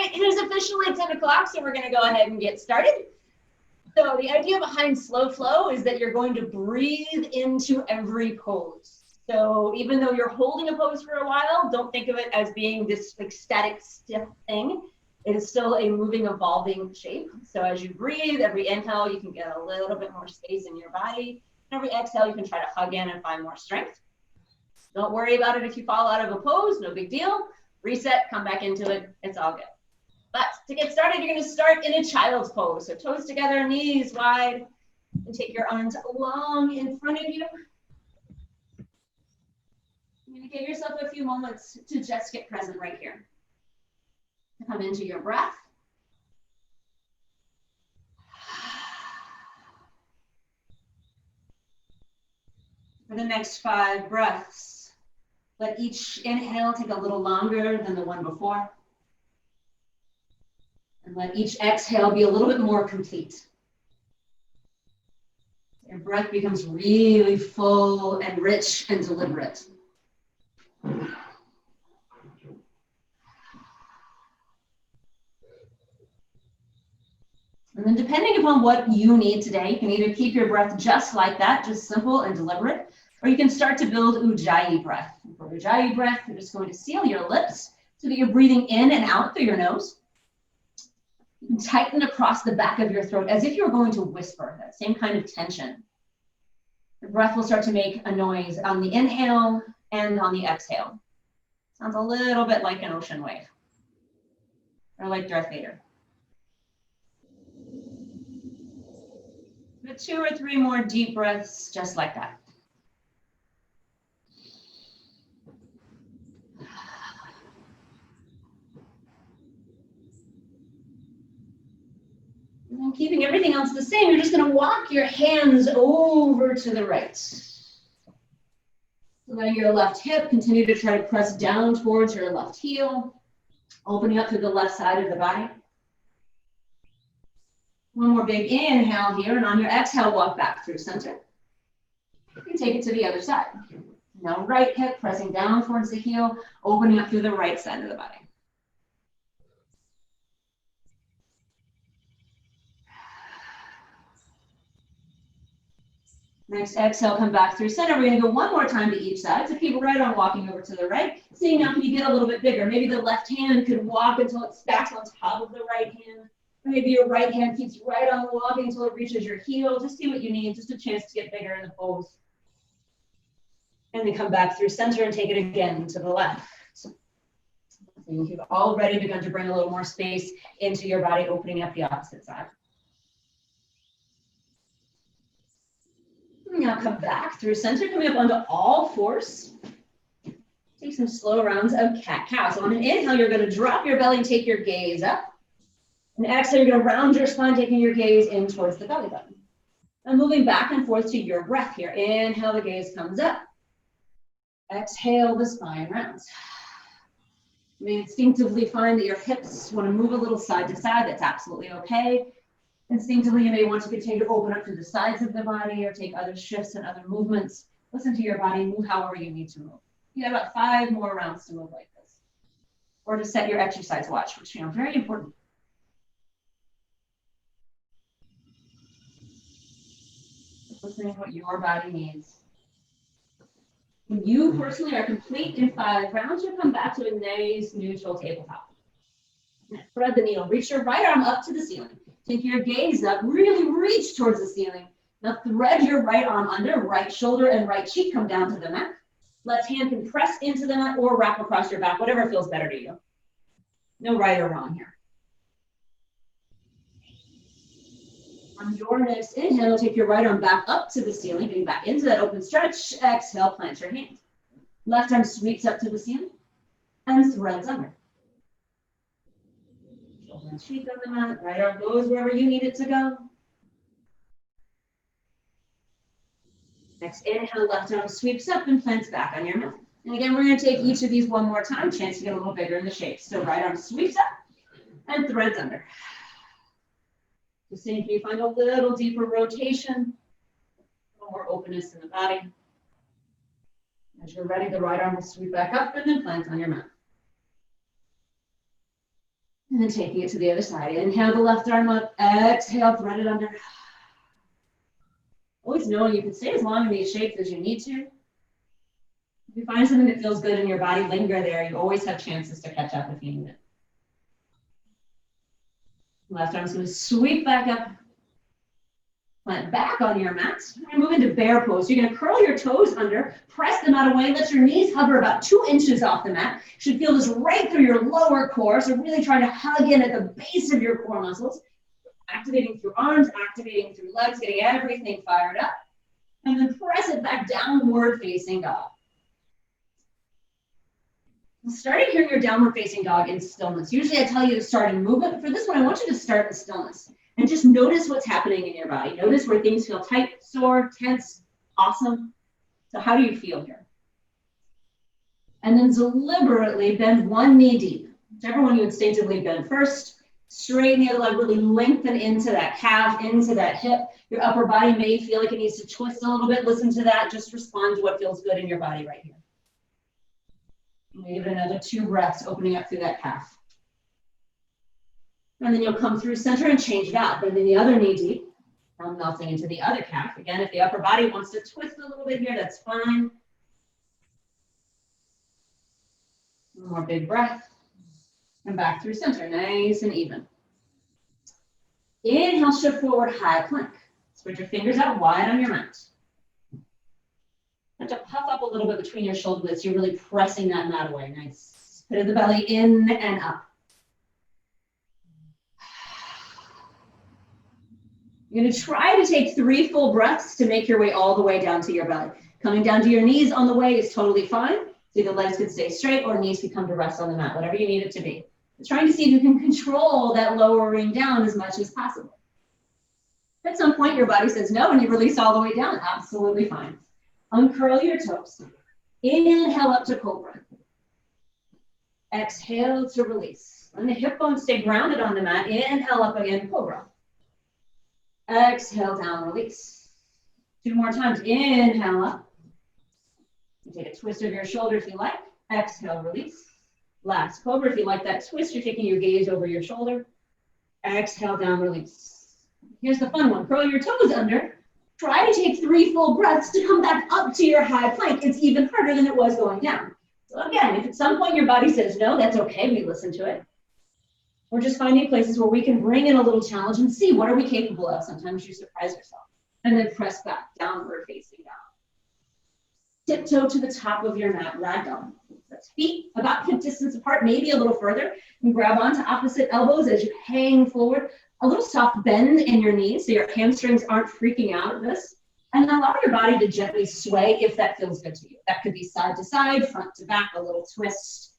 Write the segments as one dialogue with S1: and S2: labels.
S1: right, it is officially 10 o'clock, so we're going to go ahead and get started. So the idea behind slow flow is that you're going to breathe into every pose. So even though you're holding a pose for a while, don't think of it as being this like static, stiff thing. It is still a moving, evolving shape. So as you breathe, every inhale, you can get a little bit more space in your body. Every exhale, you can try to hug in and find more strength. Don't worry about it if you fall out of a pose, no big deal. Reset, come back into it, it's all good. But to get started, you're going to start in a child's pose. So toes together, knees wide, and take your arms long in front of you. You're going to give yourself a few moments to just get present right here. Come into your breath. For the next 5 breaths, let each inhale take a little longer than the one before. And let each exhale be a little bit more complete. Your breath becomes really full and rich and deliberate. And then depending upon what you need today, you can either keep your breath just like that, just simple and deliberate, or you can start to build Ujjayi breath. For Ujjayi breath, you're just going to seal your lips so that you're breathing in and out through your nose. You can tighten across the back of your throat as if you were going to whisper, that same kind of tension. The breath will start to make a noise on the inhale and on the exhale. Sounds a little bit like an ocean wave, or like Darth Vader. But 2 or 3 more deep breaths, just like that. And keeping everything else the same, you're just going to walk your hands over to the right. So now your left hip, continue to try to press down towards your left heel, opening up through the left side of the body. One more big inhale here, and on your exhale, walk back through center. You can take it to the other side. Now right hip pressing down towards the heel, opening up through the right side of the body. Next exhale, come back through center. We're going to go one more time to each side. So keep right on walking over to the right. See, now can you get a little bit bigger? Maybe the left hand could walk until it stacks on top of the right hand. Or maybe your right hand keeps right on walking until it reaches your heel. Just see what you need, just a chance to get bigger in the pose. And then come back through center and take it again to the left. So you've already begun to bring a little more space into your body, opening up the opposite side. Now come back through center, coming up onto all fours. Take some slow rounds of cat-cow. So on an inhale, you're going to drop your belly and take your gaze up. And exhale, you're going to round your spine, taking your gaze in towards the belly button. And moving back and forth to your breath here. Inhale, the gaze comes up. Exhale, the spine rounds. You may instinctively find that your hips want to move a little side to side. That's absolutely okay. Instinctively, you may want to continue to open up to the sides of the body or take other shifts and other movements. Listen to your body, move however you need to move. You have about 5 more rounds to move like this. Or to set your exercise watch, which is very important. Listening to what your body needs. When you personally are complete in 5 rounds, you'll come back to a nice neutral tabletop. Thread the needle, reach your right arm up to the ceiling. Take your gaze up, really reach towards the ceiling. Now thread your right arm under, right shoulder and right cheek come down to the mat. Left hand can press into the mat or wrap across your back, whatever feels better to you. No right or wrong here. On your next inhale, take your right arm back up to the ceiling, getting back into that open stretch. Exhale, plant your hand. Left arm sweeps up to the ceiling and threads under. Shoulder and cheek on the mat. Right arm goes wherever you need it to go. Next inhale, left arm sweeps up and plants back on your mat. And again, we're going to take each of these one more time, chance to get a little bigger in the shape. So right arm sweeps up and threads under. Just seeing if you find a little deeper rotation, a little more openness in the body. As you're ready, the right arm will sweep back up and then plant on your mat. And then taking it to the other side. Inhale the left arm up. Exhale, thread it under. Always knowing you can stay as long in these shapes as you need to. If you find something that feels good in your body, linger there. You always have chances to catch up if you need it. Left arm's going to sweep back up. Plant back on your mat. We're going to move into bear pose. You're going to curl your toes under, press them out away, let your knees hover about 2 inches off the mat. You should feel this right through your lower core. So really trying to hug in at the base of your core muscles. Activating through arms, activating through legs, getting everything fired up. And then press it back downward facing dog. Starting here in your downward facing dog in stillness. Usually I tell you to start in movement, but for this one, I want you to start in stillness and just notice what's happening in your body. Notice where things feel tight, sore, tense, awesome. So how do you feel here? And then deliberately bend one knee deep. Whichever one you instinctively bend first. Straighten the other leg, really lengthen into that calf, into that hip. Your upper body may feel like it needs to twist a little bit. Listen to that. Just respond to what feels good in your body right here. Give it another 2 breaths, opening up through that calf. And then you'll come through center and change it out. Bending the other knee deep. Now melting into the other calf. Again, if the upper body wants to twist a little bit here, that's fine. One more big breath. And back through center, nice and even. Inhale, shift forward, high plank. Spread your fingers out wide on your mat. To puff up a little bit between your shoulder blades. You're really pressing that mat away. Nice. Put the belly in and up. You're going to try to take 3 full breaths to make your way all the way down to your belly. Coming down to your knees on the way is totally fine. So the legs can stay straight or knees can come to rest on the mat, whatever you need it to be. But trying to see if you can control that lowering down as much as possible. At some point, your body says no and you release all the way down. Absolutely fine. Uncurl your toes. Inhale up to cobra. Exhale to release. And the hip bones stay grounded on the mat. Inhale up again, cobra. Exhale down, release. 2 more times. Inhale up. You take a twist of your shoulder if you like. Exhale, release. Last cobra. If you like that twist, you're taking your gaze over your shoulder. Exhale down, release. Here's the fun one. Curl your toes under. Try to take 3 full breaths to come back up to your high plank. It's even harder than it was going down. So again, if at some point your body says no, that's okay. We listen to it. We're just finding places where we can bring in a little challenge and see what are we capable of. Sometimes you surprise yourself. And then press back, downward facing down. Tiptoe to the top of your mat, ragdoll. That's feet about hip distance apart, maybe a little further. And grab onto opposite elbows as you hang forward. A little soft bend in your knees so your hamstrings aren't freaking out at this. And then allow your body to gently sway if that feels good to you. That could be side to side, front to back, a little twist.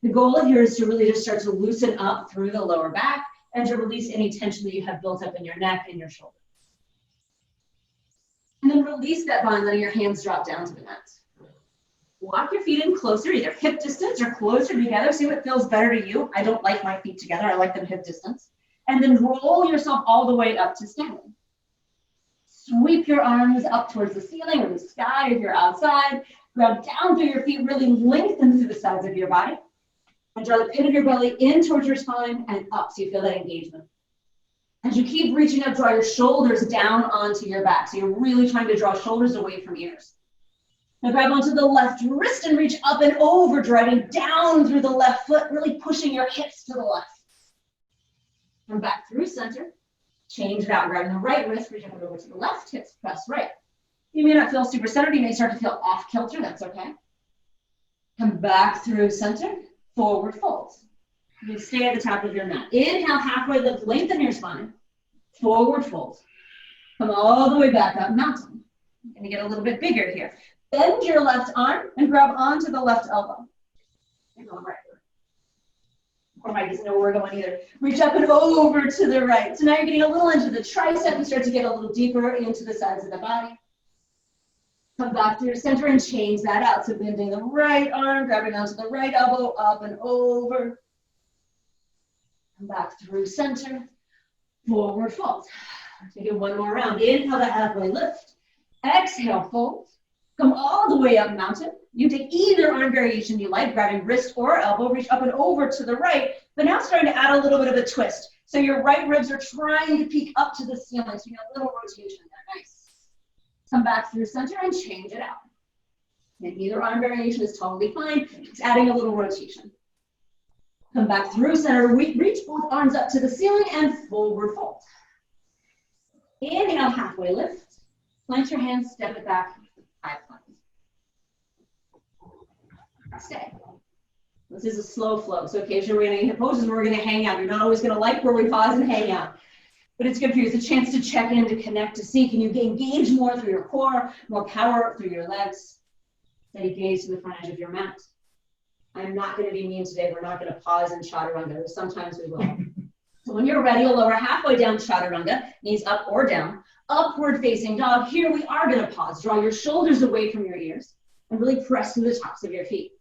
S1: The goal here is to really just start to loosen up through the lower back and to release any tension that you have built up in your neck and your shoulders. And then release that bind, letting your hands drop down to the mat. Walk your feet in closer, either hip distance or closer together. See what feels better to you. I don't like my feet together. I like them hip distance. And then roll yourself all the way up to standing. Sweep your arms up towards the ceiling or the sky if you're outside. Grab down through your feet, really lengthen through the sides of your body. And draw the pit of your belly in towards your spine and up so you feel that engagement. As you keep reaching up, draw your shoulders down onto your back. So you're really trying to draw shoulders away from ears. Now grab onto the left wrist and reach up and over, driving down through the left foot, really pushing your hips to the left. And back through center. Change it out, grabbing the right wrist, reaching over to the left, hips press right. You may not feel super centered, you may start to feel off kilter, that's okay. Come back through center, forward fold. You stay at the top of your mat. Inhale, halfway lift, lengthen your spine. Forward fold. Come all the way back up, mountain. You're gonna get a little bit bigger here. Bend your left arm and grab onto the left elbow. You're going right. Or Mike doesn't know where we're going either. Reach up and over to the right. So now you're getting a little into the tricep and start to get a little deeper into the sides of the body. Come back through center and change that out. So bending the right arm, grabbing onto the right elbow, up and over. Come back through center, forward fold. Take it one more round. Inhale the halfway lift. Exhale, fold. Come all the way up mountain. You take either arm variation you like, grabbing wrist or elbow, reach up and over to the right, but now starting to add a little bit of a twist. So your right ribs are trying to peek up to the ceiling. So you get a little rotation there. Nice. Come back through center and change it out. And either arm variation is totally fine. It's adding a little rotation. Come back through center, reach both arms up to the ceiling and forward fold. Inhale, halfway lift. Plant your hands, step it back, high plank. Stay. This is a slow flow. So occasionally we're going to hit poses where we're going to hang out. You're not always going to like where we pause and hang out. But it's good for you. It's a chance to check in, to connect, to see. Can you engage more through your core, more power through your legs? Steady gaze to the front edge of your mat. I'm not going to be mean today. We're not going to pause in chaturanga. Sometimes we will. So when you're ready, you'll lower halfway down chaturanga, knees up or down. Upward facing dog. Here we are going to pause. Draw your shoulders away from your ears and really press through the tops of your feet.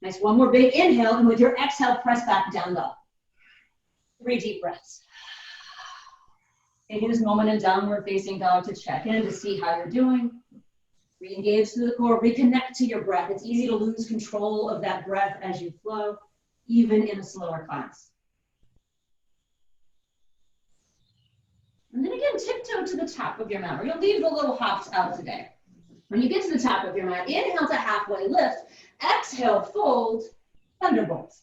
S1: Nice. One more big inhale, and with your exhale, press back down dog. 3 deep breaths. Taking this moment in downward facing dog to check in, to see how you're doing. Re-engage to the core, reconnect to your breath. It's easy to lose control of that breath as you flow, even in a slower class. And then again, tiptoe to the top of your mat, or you'll leave the little hops out today. When you get to the top of your mat, inhale to halfway lift, exhale, fold, thunderbolt.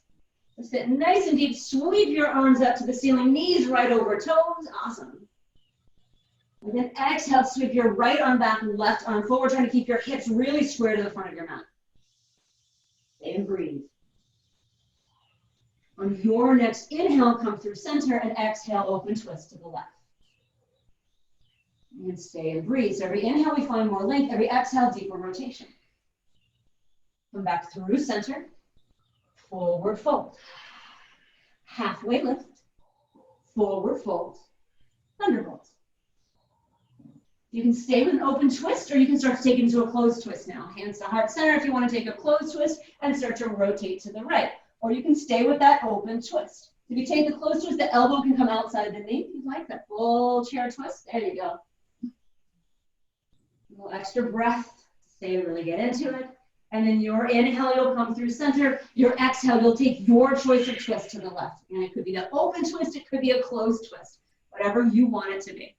S1: Just sit nice and deep, sweep your arms up to the ceiling, knees right over toes, awesome. And then exhale, sweep your right arm back, left arm forward, trying to keep your hips really square to the front of your mat. And breathe. On your next inhale, come through center, and exhale, open twist to the left. And stay and breathe. So every inhale, we find more length. Every exhale, deeper rotation. Come back through center, forward fold. Halfway lift, forward fold, thunderbolt. You can stay with an open twist, or you can start to take it into a closed twist now. Hands to heart center if you want to take a closed twist and start to rotate to the right. Or you can stay with that open twist. If you take the closed twist, the elbow can come outside the knee. If you like that full chair twist, there you go. A little extra breath, stay and really get into it. And then your inhale, you'll come through center. Your exhale, you'll take your choice of twist to the left. And it could be the open twist, it could be a closed twist, whatever you want it to be.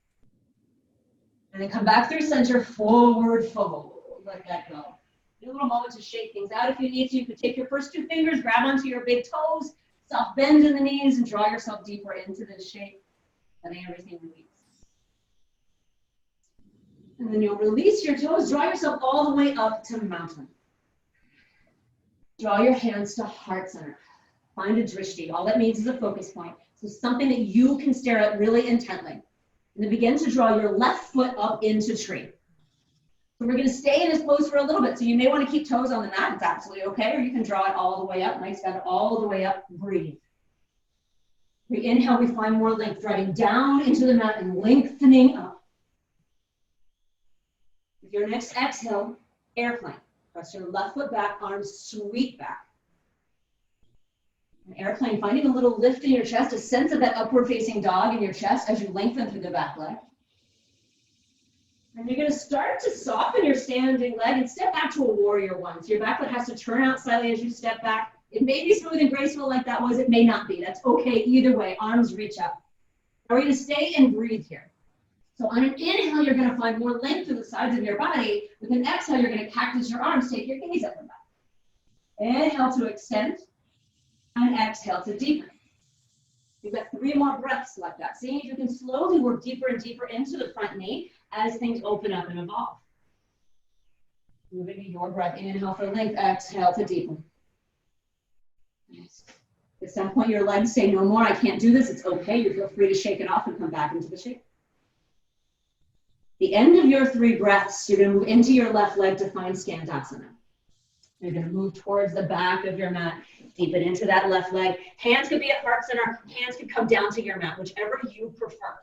S1: And then come back through center, forward fold. Let that go. Take a little moment to shake things out if you need to. You could take your first 2 fingers, grab onto your big toes, soft bend in the knees, and draw yourself deeper into this shape. Letting everything release. And then you'll release your toes, draw yourself all the way up to mountain. Draw your hands to heart center. Find a drishti. All that means is a focus point. So something that you can stare at really intently. And then begin to draw your left foot up into tree. So we're going to stay in this pose for a little bit. So you may want to keep toes on the mat. It's absolutely okay. Or you can draw it all the way up. Nice, got it all the way up. Breathe. We inhale, we find more length, driving down into the mat and lengthening up. With your next exhale, airplane. Press your left foot back, arms sweep back. An airplane, finding a little lift in your chest, a sense of that upward facing dog in your chest as you lengthen through the back leg. And you're going to start to soften your standing leg and step back to a warrior one. So your back foot has to turn out slightly as you step back. It may be smooth and graceful like that was. It may not be. That's okay either way. Arms reach up. Now we're going to stay and breathe here. So on an inhale, you're going to find more length through the sides of your body. With an exhale, you're going to cactus your arms. Take your gaze up and back. Inhale to extend. And exhale to deepen. You've got 3 more breaths like that. See if you can slowly work deeper and deeper into the front knee as things open up and evolve. Moving to your breath. Inhale for length. Exhale to deepen. Nice. At some point, your legs say, no more, I can't do this. It's okay. You feel free to shake it off and come back into the shape. The end of your 3 breaths, you're going to move into your left leg to find Skandasana. You're going to move towards the back of your mat, deepen into that left leg. Hands could be at heart center. Hands could come down to your mat, whichever you prefer.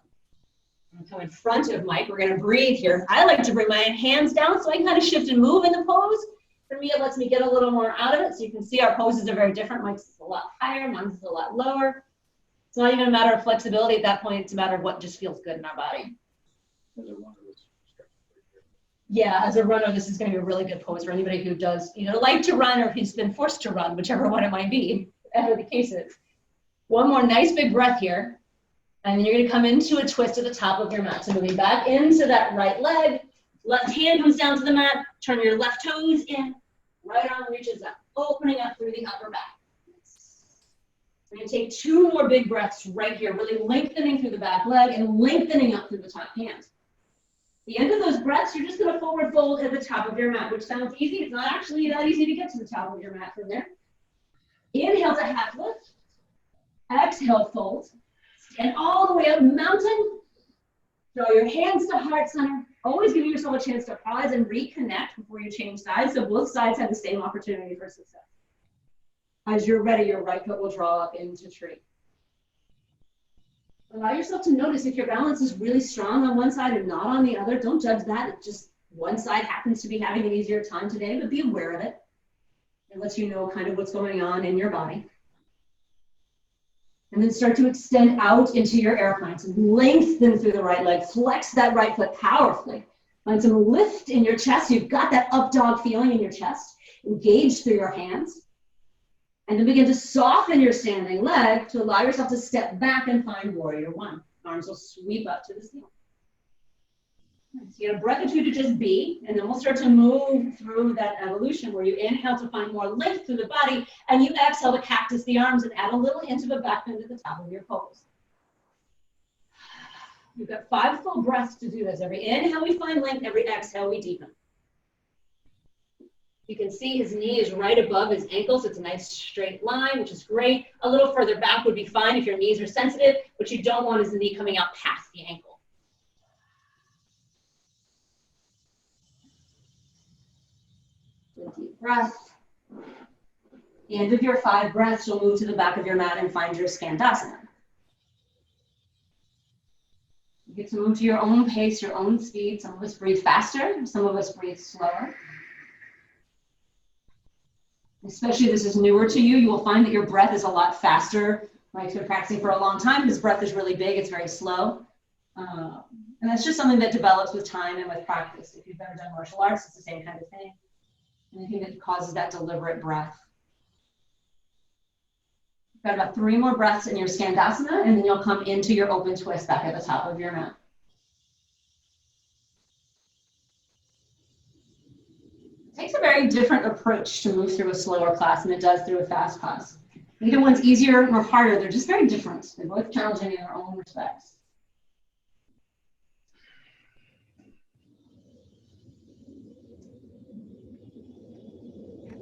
S1: I'm going to come in front of Mike. We're going to breathe here. I like to bring my hands down so I can kind of shift and move in the pose. For me, it lets me get a little more out of it. So you can see our poses are very different. Mike's is a lot higher. Mine's is a lot lower. It's not even a matter of flexibility at that point. It's a matter of what just feels good in our body. Yeah, as a runner, this is going to be a really good pose for anybody who does, like to run or who's been forced to run, whichever one it might be, whatever the case is. One more nice big breath here. And then you're going to come into a twist at the top of your mat. So moving back into that right leg, left hand comes down to the mat, turn your left toes in, right arm reaches up, opening up through the upper back. We're going to take 2 more big breaths right here, really lengthening through the back leg and lengthening up through the top hand. The end of those breaths, you're just going to forward fold at the top of your mat, which sounds easy. It's not actually that easy to get to the top of your mat from there. Inhale to half lift. Exhale, fold. And all the way up, mountain. Draw your hands to heart center. Always giving yourself a chance to pause and reconnect before you change sides, so both sides have the same opportunity for success. As you're ready, your right foot will draw up into tree. Allow yourself to notice if your balance is really strong on one side and not on the other. Don't judge that. It's just one side happens to be having an easier time today, but be aware of it. It lets you know kind of what's going on in your body. And then start to extend out into your airplane. So lengthen through the right leg. Flex that right foot powerfully. Find some lift in your chest. You've got that up dog feeling in your chest. Engage through your hands. And then begin to soften your standing leg to allow yourself to step back and find warrior one. Arms will sweep up to the ceiling. So you get a breath or two to just be, and then we'll start to move through that evolution where you inhale to find more lift through the body, and you exhale to cactus the arms and add a little into the back bend at the top of your pose. You've got 5 full breaths to do this. Every inhale we find length, every exhale we deepen. You can see his knee is right above his ankles. It's a nice straight line, which is great. A little further back would be fine if your knees are sensitive. What you don't want is the knee coming out past the ankle. Deep breath. The end of your 5 breaths, you'll move to the back of your mat and find your Skandasana. You get to move to your own pace, your own speed. Some of us breathe faster, some of us breathe slower. Especially if this is newer to you, you will find that your breath is a lot faster. Like if you're practicing for a long time, his breath is really big, it's very slow. And that's just something that develops with time and with practice. If you've ever done martial arts, it's the same kind of thing. Anything that causes that deliberate breath. You've got about 3 more breaths in your Skandasana, and then you'll come into your open twist back at the top of your mat. It takes a very different approach to move through a slower class than it does through a fast class. Neither one's easier nor harder. They're just very different. They're both challenging in their own respects.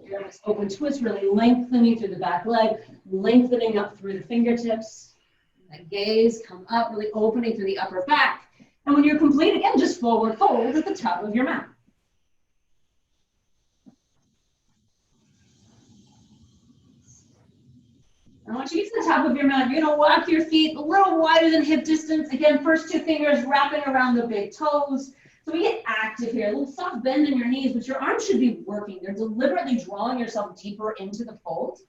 S1: This open twist, really lengthening through the back leg, lengthening up through the fingertips. That gaze, come up, really opening through the upper back. And when you're complete, again, just forward fold at the top of your mat. I want you to get to the top of your mat. You're going to walk your feet a little wider than hip distance. Again, first 2 fingers wrapping around the big toes. So we get active here, a little soft bend in your knees, but your arms should be working. They're deliberately drawing yourself deeper into the fold.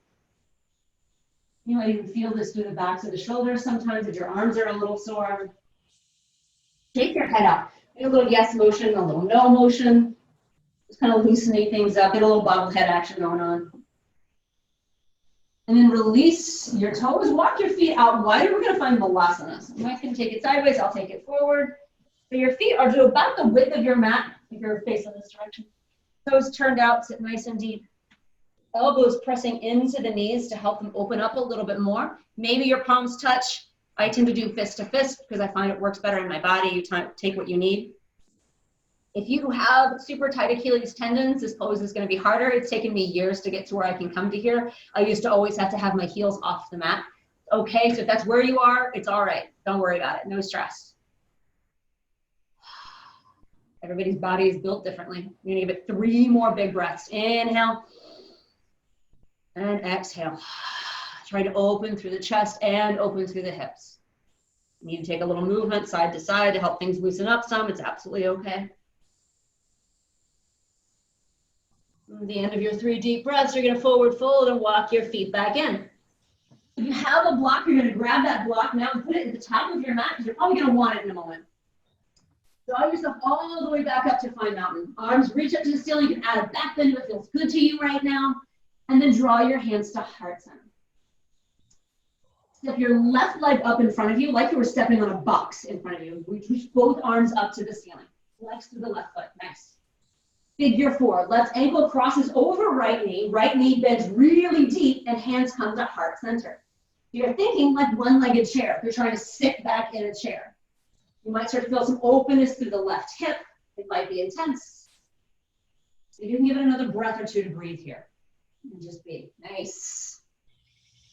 S1: You might even feel this through the backs of the shoulders sometimes if your arms are a little sore. Shake your head out. Get a little yes motion, a little no motion. Just kind of loosening things up. Get a little bobblehead action going on. And then release your toes. Walk your feet out wider. We're going to find Balasana. You can take it sideways. I'll take it forward. So your feet are to about the width of your mat if you're facing this direction. Toes turned out, sit nice and deep. Elbows pressing into the knees to help them open up a little bit more. Maybe your palms touch. I tend to do fist to fist because I find it works better in my body. You take what you need. If you have super tight Achilles tendons, this pose is going to be harder. It's taken me years to get to where I can come to here. I used to always have to have my heels off the mat. Okay, so if that's where you are, it's all right. Don't worry about it. No stress. Everybody's body is built differently. You're going to give it 3 more big breaths. Inhale and exhale. Try to open through the chest and open through the hips. You need to take a little movement side to side to help things loosen up some. It's absolutely okay. At the end of your 3 deep breaths, you're going to forward fold and walk your feet back in. If you have a block, you're going to grab that block now and put it at the top of your mat because you're probably going to want it in a moment. Draw yourself all the way back up to find mountain. Arms reach up to the ceiling. You can add a back bend if it feels good to you right now. And then draw your hands to heart center. Step your left leg up in front of you like you were stepping on a box in front of you. Reach both arms up to the ceiling. Flex through the left foot. Nice. Figure 4. Left ankle crosses over right knee bends really deep, and hands come to heart center. You're thinking like one-legged chair. You're trying to sit back in a chair. You might start to feel some openness through the left hip. It might be intense. So you can give it another breath or two to breathe here. And just be nice.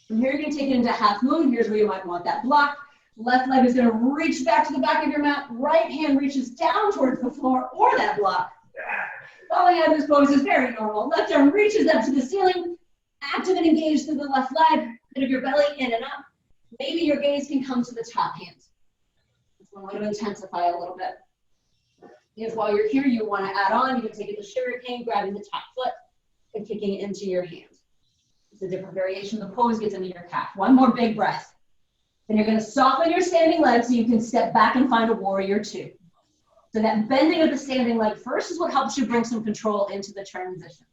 S1: From here, you're going to take it into half moon. Here's where you might want that block. Left leg is going to reach back to the back of your mat. Right hand reaches down towards the floor or that block. Falling out of this pose is very normal. Left arm reaches up to the ceiling. Active and engaged through the left leg. Bit of your belly in and up. Maybe your gaze can come to the top hand. This one might intensify a little bit. If while you're here, you want to add on, you can take it to sugar cane, grabbing the top foot and kicking it into your hand. It's a different variation. The pose gets into your calf. One more big breath. Then you're going to soften your standing leg so you can step back and find a warrior 2. So that bending of the standing leg first is what helps you bring some control into the transition.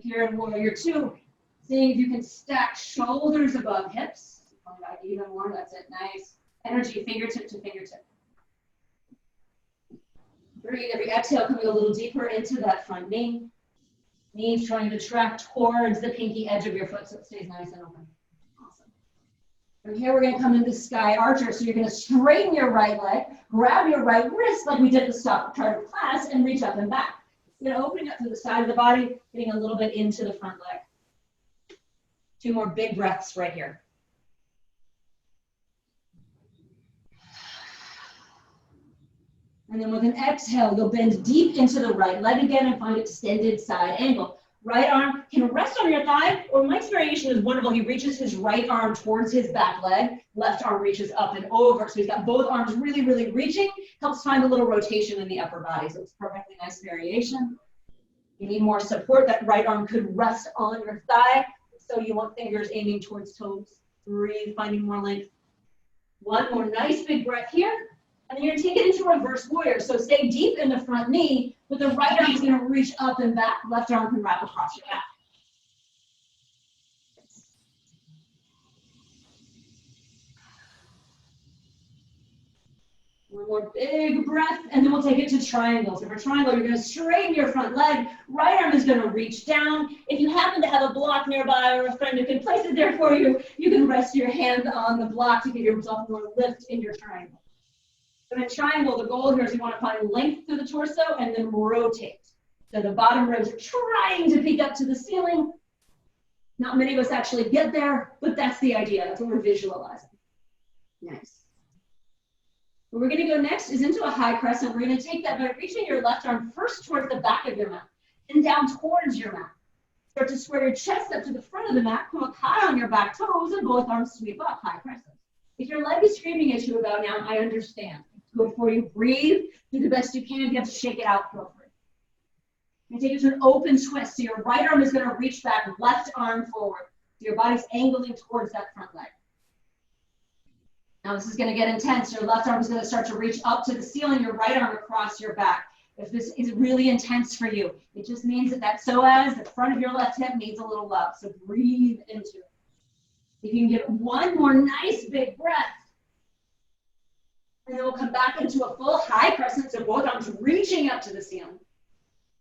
S1: Here in warrior 2, seeing if you can stack shoulders above hips. Going back even more. That's it. Nice. Energy, fingertip to fingertip. Breathe. Every exhale, coming a little deeper into that front knee. Knees trying to track towards the pinky edge of your foot so it stays nice and open. Awesome. From here, we're going to come into sky archer. So you're going to straighten your right leg, grab your right wrist like we did at the start of class, and reach up and back. You're going to open up to the side of the body, getting a little bit into the front leg. 2 more big breaths right here. And then with an exhale, you'll bend deep into the right leg again and find extended side angle. Right arm can rest on your thigh, or Mike's variation is wonderful. He reaches his right arm towards his back leg. Left arm reaches up and over. So he's got both arms really, really reaching. Helps find a little rotation in the upper body. So it's a perfectly nice variation. You need more support. That right arm could rest on your thigh. So you want fingers aiming towards toes. Breathe, finding more length. One more nice big breath here. And then you're going to take it into reverse warrior. So stay deep in the front knee, but the right arm is going to reach up and back. Left arm can wrap across your back. One more big breath, and then we'll take it to triangles. So for triangle, you're going to straighten your front leg. Right arm is going to reach down. If you happen to have a block nearby or a friend who can place it there for you, you can rest your hand on the block to give yourself more lift in your triangle. So in triangle, the goal here is you want to find length through the torso and then rotate. So the bottom ribs are trying to peek up to the ceiling. Not many of us actually get there, but that's the idea. That's what we're visualizing. Nice. Where we're going to go next is into a high crescent. We're going to take that by reaching your left arm first towards the back of your mat and down towards your mat. Start to square your chest up to the front of the mat, come up high on your back toes, and both arms sweep up, high crescent. If your leg is screaming at you about now, I understand. It's good for you. Breathe. Do the best you can. If you have to shake it out, feel free. And take it to an open twist. So your right arm is going to reach back, left arm forward. So your body's angling towards that front leg. Now this is going to get intense. Your left arm is going to start to reach up to the ceiling, your right arm across your back. If this is really intense for you, it just means that psoas, the front of your left hip, needs a little love. So breathe into it. If you can get one more nice big breath, and then we'll come back into a full high crescent, so both arms reaching up to the ceiling.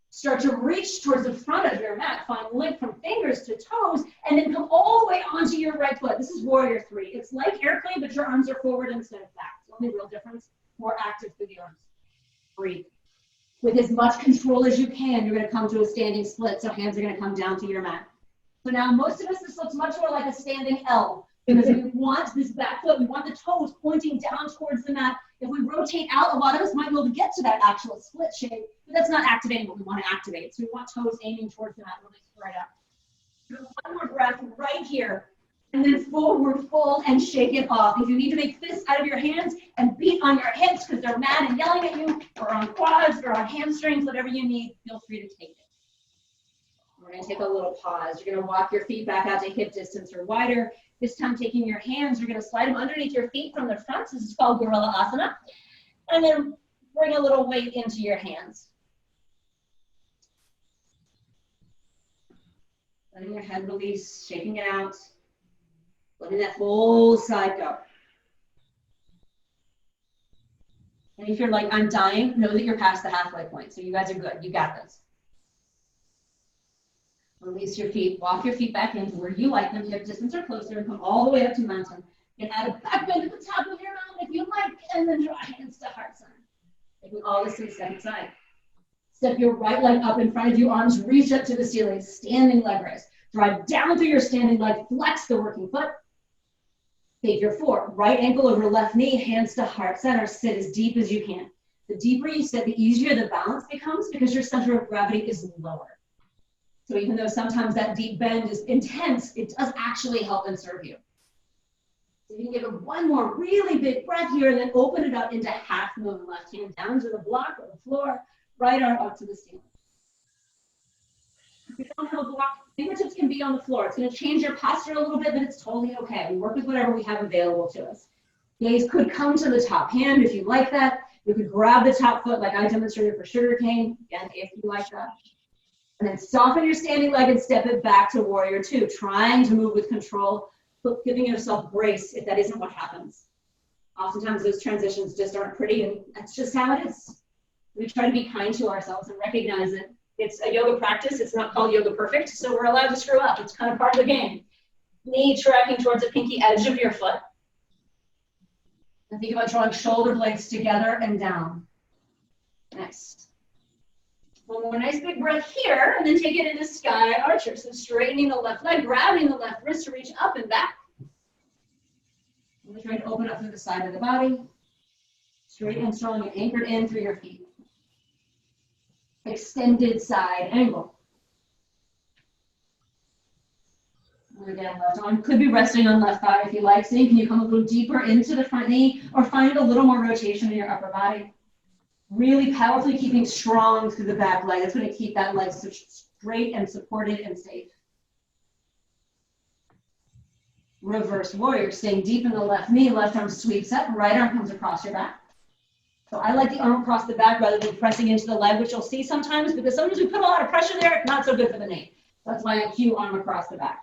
S1: Start to reach towards the front of your mat, find length from fingers to toes, and then come all the way onto your right foot. This is warrior 3. It's like airplane, but your arms are forward instead of back. The only real difference, more active through the arms. Breathe. With as much control as you can, you're going to come to a standing split, so hands are going to come down to your mat. So now most of us, this looks much more like a standing L, because we want this back foot, we want the toes pointing down towards the mat. If we rotate out, a lot of us might be able to get to that actual split shape, but that's not activating what we want to activate. So we want toes aiming towards the mat, really spread out. One more breath right here, and then forward fold and shake it off. If you need to make fists out of your hands and beat on your hips because they're mad and yelling at you, or on quads, or on hamstrings, whatever you need, feel free to take it. We're going to take a little pause. You're going to walk your feet back out to hip distance or wider. This time taking your hands, you're going to slide them underneath your feet from the front. This is called Gorilla Asana. And then bring a little weight into your hands. Letting your head release, shaking it out, letting that whole side go. And if you're like, I'm dying, know that you're past the halfway point. So you guys are good. You got this. Release your feet. Walk your feet back into where you like them, hip distance or closer, and come all the way up to mountain. And add a back bend at the top of your mountain if you like, and then draw hands to heart center. Taking all this to the second side. Step your right leg up in front of you, arms reach up to the ceiling, standing leg raise. Drive down through your standing leg, flex the working foot. Figure four, right ankle over left knee, hands to heart center, sit as deep as you can. The deeper you sit, the easier the balance becomes because your center of gravity is lower. So even though sometimes that deep bend is intense, it does actually help and serve you. So you can give it one more really big breath here and then open it up into half moon. Left hand down to the block or the floor, right arm up to the ceiling. If you don't have a block, fingertips can be on the floor. It's going to change your posture a little bit, but it's totally okay. We work with whatever we have available to us. Gaze could come to the top hand if you like that. You could grab the top foot like I demonstrated for sugar cane, again, if you like that. And then soften your standing leg and step it back to warrior two, trying to move with control, but giving yourself grace if that isn't what happens. Oftentimes those transitions just aren't pretty, and that's just how it is. We try to be kind to ourselves and recognize it. It's a yoga practice. It's not called yoga perfect, so we're allowed to screw up. It's kind of part of the game. Knee tracking towards the pinky edge of your foot. And think about drawing shoulder blades together and down. Next. One more nice big breath here, and then take it into sky archer. So straightening the left leg, grabbing the left wrist to reach up and back. And we're trying to open up through the side of the body. Straight and strong and anchored in through your feet. Extended side angle. And again, left arm could be resting on left thigh if you like. So can you come a little deeper into the front knee or find a little more rotation in your upper body. Really powerfully keeping strong through the back leg. That's going to keep that leg straight and supported and safe. Reverse warrior, staying deep in the left knee, left arm sweeps up, right arm comes across your back. So I like the arm across the back rather than pressing into the leg, which you'll see sometimes because sometimes we put a lot of pressure there, not so good for the knee. That's why I cue arm across the back.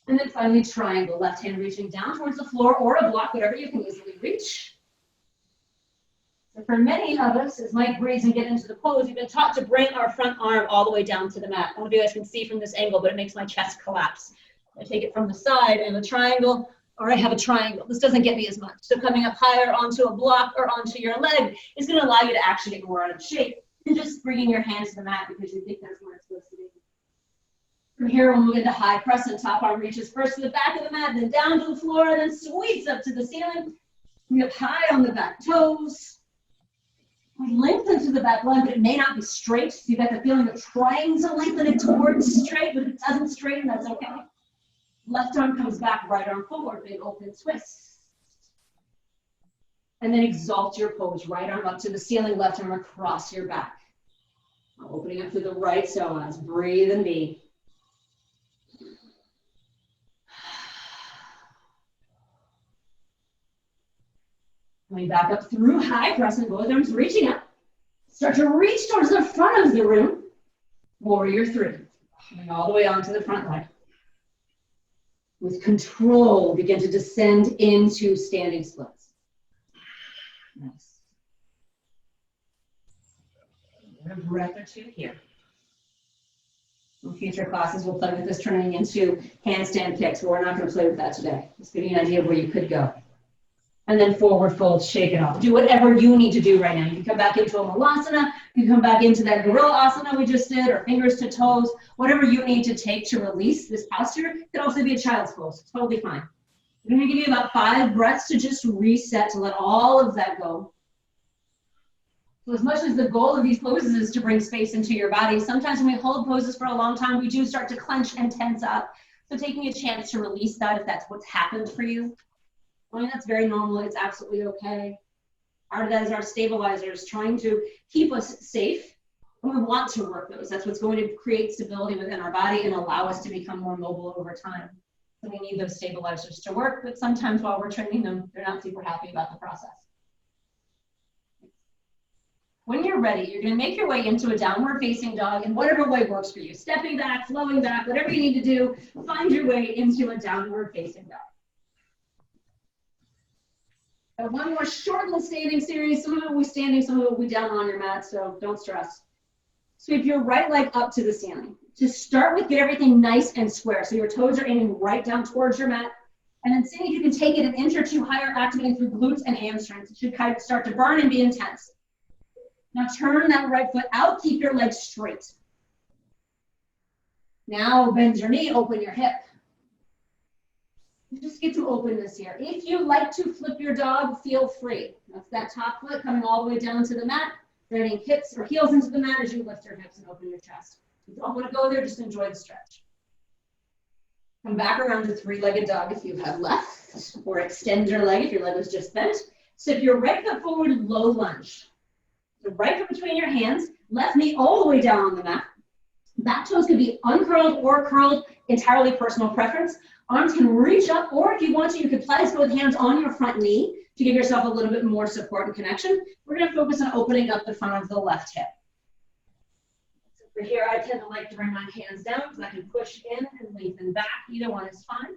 S1: And then finally triangle, left hand reaching down towards the floor or a block, whatever you can easily reach. So for many of us, as Mike breathes and get into the pose, we've been taught to bring our front arm all the way down to the mat. I don't know if you guys can see from this angle, but it makes my chest collapse. I take it from the side and a triangle, or I have a triangle. This doesn't get me as much. So coming up higher onto a block or onto your leg is going to allow you to actually get more out of shape than just bringing your hands to the mat because you think that's where it's supposed to be. From here, we'll move into high press, and top arm reaches first to the back of the mat, then down to the floor, and then sweeps up to the ceiling. We up high on the back toes. We lengthen to the back leg, but it may not be straight. So you got the feeling of trying to lengthen it towards straight, but if it doesn't straighten, that's okay. Left arm comes back, right arm forward, big open twist. And then exalt your pose, right arm up to the ceiling, left arm across your back. Opening up to the right psoas, breathe and be. Coming back up through high press and both arms reaching up. Start to reach towards the front of the room. Warrior three. Coming all the way onto the front leg. With control, begin to descend into standing splits. Nice. A breath or two here. In future classes, we'll play with this turning into handstand kicks, but we're not going to play with that today. Just giving you an idea of where you could go. And then forward fold, shake it off. Do whatever you need to do right now. You can come back into a malasana. You can come back into that gorilla asana we just did, or fingers to toes. Whatever you need to take to release this posture. It could also be a child's pose. Totally fine. I'm going to give you about 5 breaths to just reset, to let all of that go. So as much as the goal of these poses is to bring space into your body, sometimes when we hold poses for a long time, we do start to clench and tense up. So taking a chance to release that if that's what's happened for you. I mean, that's very normal. It's absolutely okay. Part of that is our stabilizers, trying to keep us safe. And we want to work those. That's what's going to create stability within our body and allow us to become more mobile over time. So we need those stabilizers to work, but sometimes while we're training them, they're not super happy about the process. When you're ready, you're going to make your way into a downward facing dog in whatever way works for you. Stepping back, flowing back, whatever you need to do, find your way into a downward facing dog. One more shortened standing series. Some of it will be standing, some of it will be down on your mat, so don't stress. Sweep your right leg up to the ceiling. To start with, get everything nice and square. So your toes are aiming right down towards your mat. And then see if you can take it an inch or two higher, activating through glutes and hamstrings. It should kind of start to burn and be intense. Now turn that right foot out, keep your legs straight. Now bend your knee, open your hip. Just get some openness here. If you like to flip your dog, feel free. That's that top foot coming all the way down to the mat, bending hips or heels into the mat as you lift your hips and open your chest. If you don't want to go there, just enjoy the stretch. Come back around to three-legged dog if you have left, or extend your leg if your leg was just bent. Step your right foot forward, low lunge. So right foot between your hands, left knee all the way down on the mat. Back toes could be uncurled or curled, entirely personal preference. Arms can reach up, or if you want to, you could place both hands on your front knee to give yourself a little bit more support and connection. We're going to focus on opening up the front of the left hip. So for here, I tend to like to bring my hands down because I can push in and lengthen back. Either one is fine.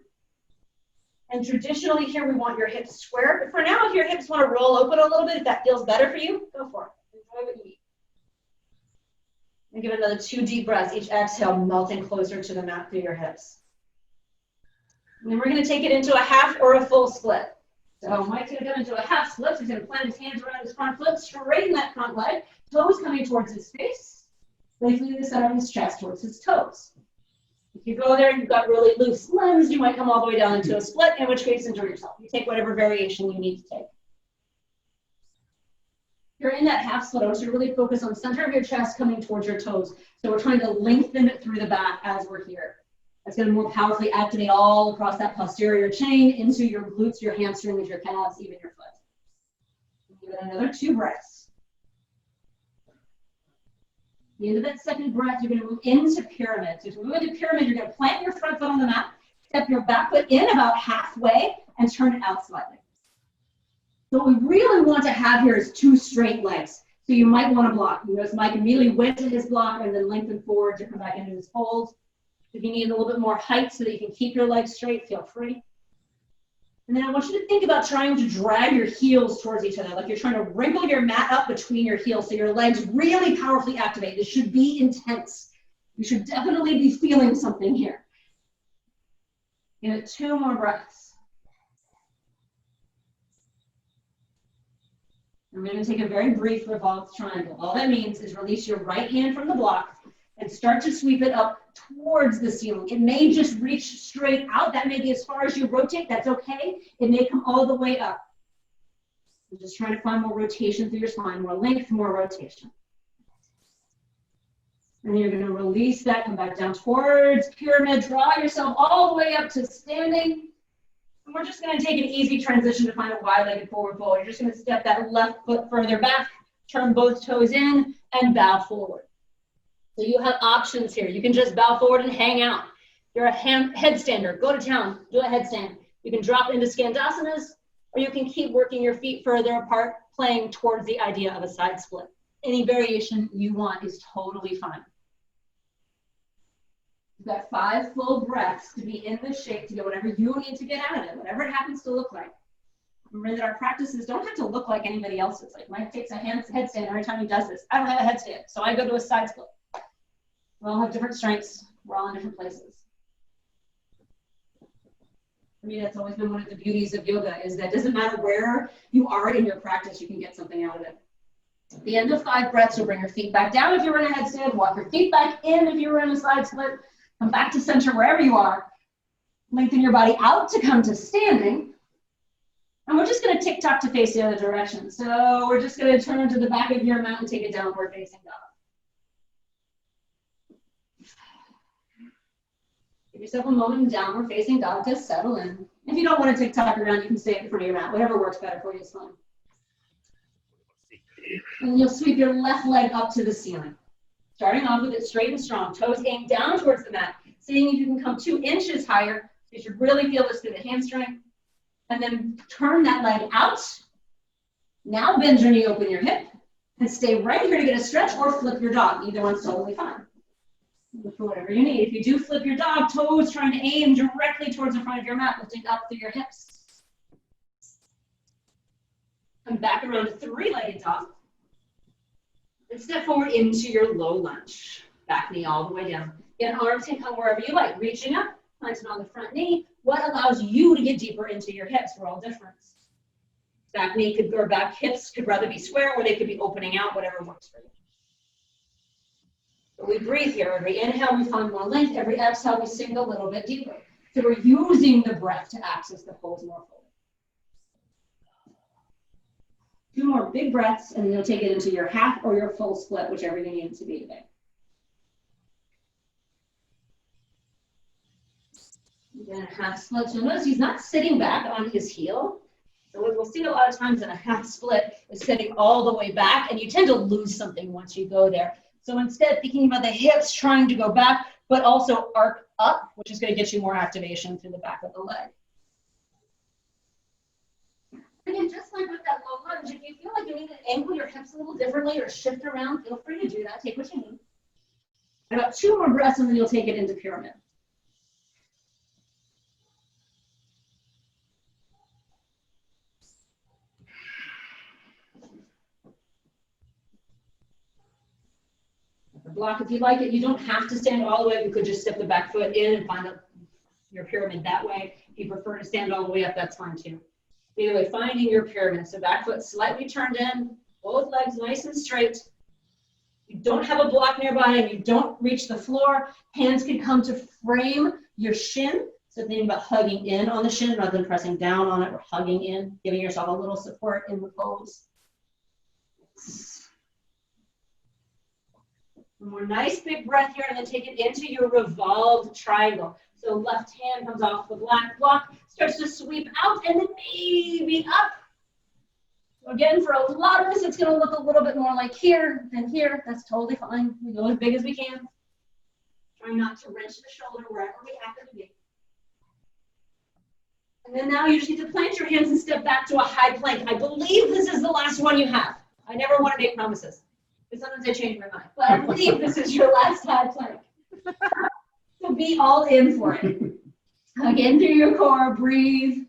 S1: And traditionally here, we want your hips square. But for now, if your hips want to roll open a little bit, if that feels better for you, go for it. Enjoy what you eat. And give it another 2 deep breaths. Each exhale, melting closer to the mat through your hips. And then we're going to take it into a half or a full split. So Mike's going to come into a half split. So he's going to plant his hands around his front foot, straighten that front leg, toes coming towards his face, playfully the center of his chest towards his toes. If you go there and you've got really loose limbs, you might come all the way down into a split, in which case enjoy yourself. You take whatever variation you need to take. You're in that half split, I want you to really focus on the center of your chest coming towards your toes. So we're trying to lengthen it through the back as we're here. That's going to more powerfully activate all across that posterior chain into your glutes, your hamstrings, your calves, even your foot. Give it another 2 breaths. At the end of that second breath, you're going to move into pyramid. So as we move into pyramid, you're going to plant your front foot on the mat, step your back foot in about halfway, and turn it out slightly. So what we really want to have here is 2 straight legs. So you might want to block. You notice Mike immediately went to his block and then lengthened forward to come back into his fold. If you need a little bit more height so that you can keep your legs straight, feel free. And then I want you to think about trying to drag your heels towards each other, like you're trying to wrinkle your mat up between your heels so your legs really powerfully activate. This should be intense. You should definitely be feeling something here. Give it 2 more breaths. And we're going to take a very brief revolved triangle. All that means is release your right hand from the block and start to sweep it up towards the ceiling. It may just reach straight out. That may be as far as you rotate. That's okay. It may come all the way up. I'm just trying to find more rotation through your spine, more length, more rotation. And then you're going to release that, come back down towards pyramid, draw yourself all the way up to standing. And we're just going to take an easy transition to find a wide-legged forward fold. You're just going to step that left foot further back, turn both toes in, and bow forward. So you have options here. You can just bow forward and hang out. You're a headstander. Go to town. Do a headstand. You can drop into Skandasanas, or you can keep working your feet further apart, playing towards the idea of a side split. Any variation you want is totally fine. You've got 5 full breaths to be in this shape to get whatever you need to get out of it, whatever it happens to look like. Remember that our practices don't have to look like anybody else's. Like Mike takes a headstand every time he does this. I don't have a headstand, so I go to a side split. We all have different strengths. We're all in different places. For me, that's always been one of the beauties of yoga, is that it doesn't matter where you are in your practice, you can get something out of it. At the end of 5 breaths, you'll bring your feet back down if you're in a headstand, walk your feet back in if you were in a side split, come back to center wherever you are, lengthen your body out to come to standing, and we're just going to tick-tock to face the other direction. So we're just going to turn to the back of your mat and take a downward facing dog. Give yourself a moment in downward facing dog to settle in. If you don't want to tick-tock around, you can stay in front of your mat. Whatever works better for you is fine. And you'll sweep your left leg up to the ceiling. Starting off with it straight and strong. Toes aimed down towards the mat. Seeing if you can come 2 inches higher. You should really feel this through the hamstring. And then turn that leg out. Now bend your knee, open your hip. And stay right here to get a stretch or flip your dog. Either one's totally fine. Look for whatever you need. If you do flip your dog, toes trying to aim directly towards the front of your mat, lifting up through your hips. Come back around to three-legged dog. And step forward into your low lunge. Back knee all the way down. Again, arms can come wherever you like. Reaching up, planting on the front knee. What allows you to get deeper into your hips? We're all different. Back knee could, or back hips could rather be square, or they could be opening out, whatever works for you. But we breathe here. Every inhale, we find more length. Every exhale, we sink a little bit deeper. So we're using the breath to access the pose more fully. 2 more big breaths, and then you'll take it into your half or your full split, whichever you need it to be today. Again, a half split. So notice he's not sitting back on his heel. So what we'll see a lot of times in a half split is sitting all the way back, and you tend to lose something once you go there. So instead, thinking about the hips trying to go back, but also arc up, which is going to get you more activation through the back of the leg. Again, just like with that low lunge, if you feel like you need to angle your hips a little differently or shift around, feel free to do that. Take what you need. About 2 more breaths, and then you'll take it into pyramid. Block if you like it. You don't have to stand all the way. You could just step the back foot in and find your pyramid that way. If you prefer to stand all the way up, that's fine too. Either way, finding your pyramid. So back foot slightly turned in, both legs nice and straight. You don't have a block nearby and you don't reach the floor. Hands can come to frame your shin. So thinking about hugging in on the shin rather than pressing down on it or hugging in, giving yourself a little support in the pose. One more nice big breath here, and then take it into your revolved triangle. So left hand comes off the black block, starts to sweep out, and then maybe up. So again, for a lot of us, it's going to look a little bit more like here than here. That's totally fine. We go as big as we can. Trying not to wrench the shoulder wherever we happen to be. And then now you just need to plant your hands and step back to a high plank. I believe this is the last one you have. I never want to make promises. But sometimes I change my mind. But I believe this is your last high plank. So be all in for it. Again, through your core, breathe.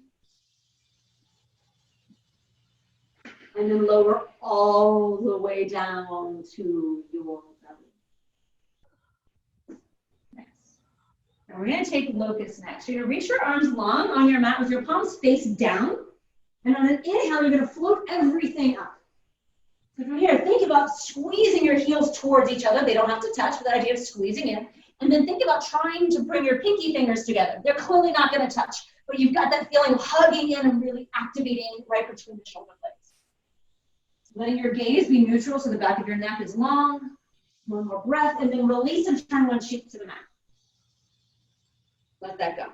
S1: And then lower all the way down to your belly. Next. And we're going to take locust next. You're going to reach your arms long on your mat with your palms face down. And on an inhale, you're going to float everything up. So from here, think about squeezing your heels towards each other. They don't have to touch, but that idea of squeezing in. And then think about trying to bring your pinky fingers together. They're clearly not going to touch, but you've got that feeling of hugging in and really activating right between the shoulder blades. Letting your gaze be neutral so the back of your neck is long. One more breath, and then release and turn one cheek to the mat. Let that go.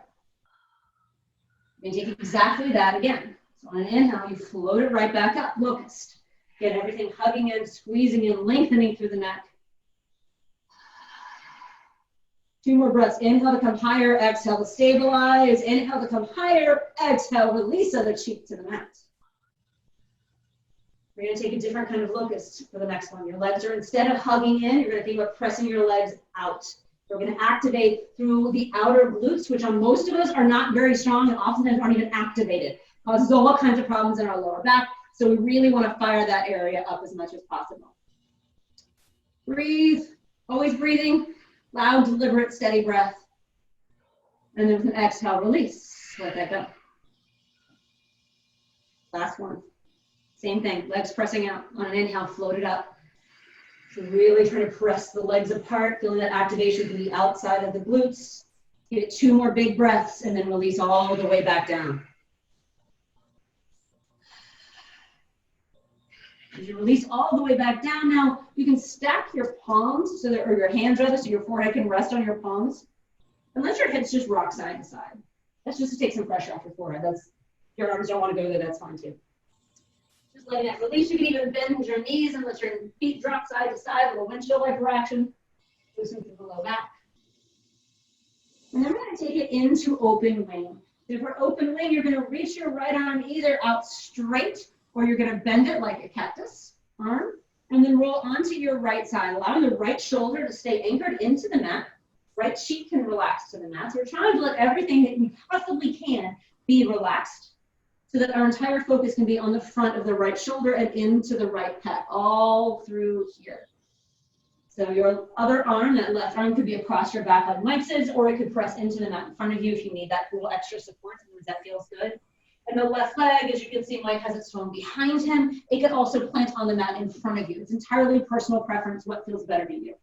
S1: And take exactly that again. So on an inhale, you float it right back up, locust. Get everything hugging in, squeezing in, lengthening through the neck. 2 more breaths. Inhale to come higher, exhale to stabilize. Inhale to come higher, exhale, release other cheek to the mat. We're going to take a different kind of locust for the next one. Your legs are, instead of hugging in, you're going to think about pressing your legs out. We're going to activate through the outer glutes, which on most of us are not very strong and oftentimes aren't even activated. Causes all kinds of problems in our lower back. So we really want to fire that area up as much as possible. Breathe, always breathing, loud, deliberate, steady breath. And then with an exhale, release, let that go. Last one, same thing, legs pressing out. On an inhale, float it up. So really trying to press the legs apart, feeling that activation through the outside of the glutes. Give it 2 more big breaths and then release all the way back down. As you release all the way back down, now you can stack your palms, so that, or your hands rather, so your forehead can rest on your palms. And let your hips just rock side to side. That's just to take some pressure off your forehead. That's, your arms don't want to go there, that's fine too. Just letting that release. You can even bend your knees and let your feet drop side to side, a little windshield wiper action. Loosen through the low back. And then we're going to take it into open wing. So for open wing, you're going to reach your right arm either out straight, or you're going to bend it like a cactus arm. And then roll onto your right side, allowing the right shoulder to stay anchored into the mat. Right cheek can relax to the mat. So we're trying to let everything that we possibly can be relaxed so that our entire focus can be on the front of the right shoulder and into the right pec, all through here. So your other arm, that left arm, could be across your back like Mike's is, or it could press into the mat in front of you if you need that little extra support. Sometimes that feels good. And the left leg, as you can see, Mike has it swung behind him. It could also plant on the mat in front of you. It's entirely personal preference, what feels better to you.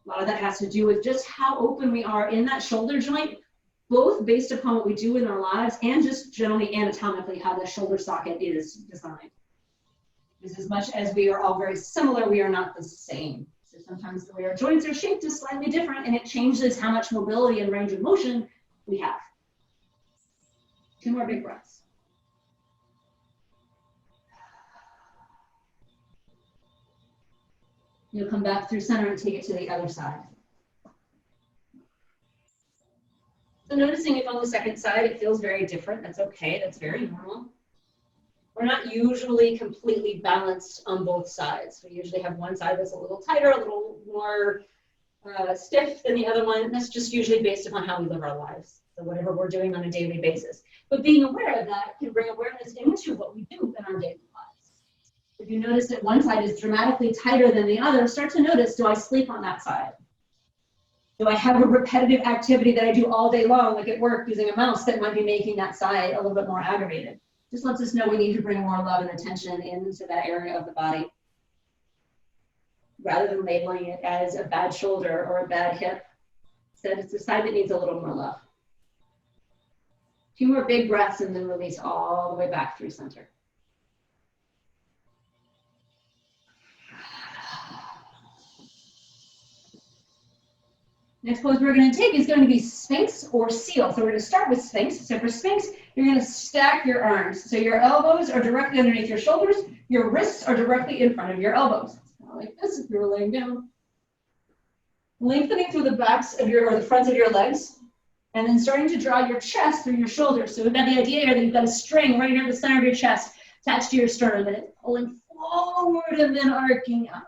S1: A lot of that has to do with just how open we are in that shoulder joint, both based upon what we do in our lives and just generally anatomically how the shoulder socket is designed. Because as much as we are all very similar, we are not the same. So sometimes the way our joints are shaped is slightly different, and it changes how much mobility and range of motion we have. 2 more big breaths. You'll come back through center and take it to the other side. So noticing if on the second side it feels very different, that's okay, that's very normal. We're not usually completely balanced on both sides. We usually have one side that's a little tighter, a little more stiff than the other one. That's just usually based upon how we live our lives. So whatever we're doing on a daily basis. But being aware of that can bring awareness into what we do in our daily lives. If you notice that one side is dramatically tighter than the other, start to notice, do I sleep on that side? Do I have a repetitive activity that I do all day long, like at work using a mouse, that might be making that side a little bit more aggravated? Just lets us know we need to bring more love and attention into that area of the body, rather than labeling it as a bad shoulder or a bad hip. Instead, it's a side that needs a little more love. 2 more big breaths and then release all the way back through center. Next pose we're going to take is going to be Sphinx or Seal. So we're going to start with Sphinx. So for Sphinx, you're going to stack your arms. So your elbows are directly underneath your shoulders. Your wrists are directly in front of your elbows. Like this if you're laying down. Lengthening through the backs of your, or the fronts of your legs. And then starting to draw your chest through your shoulders. So we've got the idea here that you've got a string right near the center of your chest attached to your sternum. And it's pulling forward and then arcing up.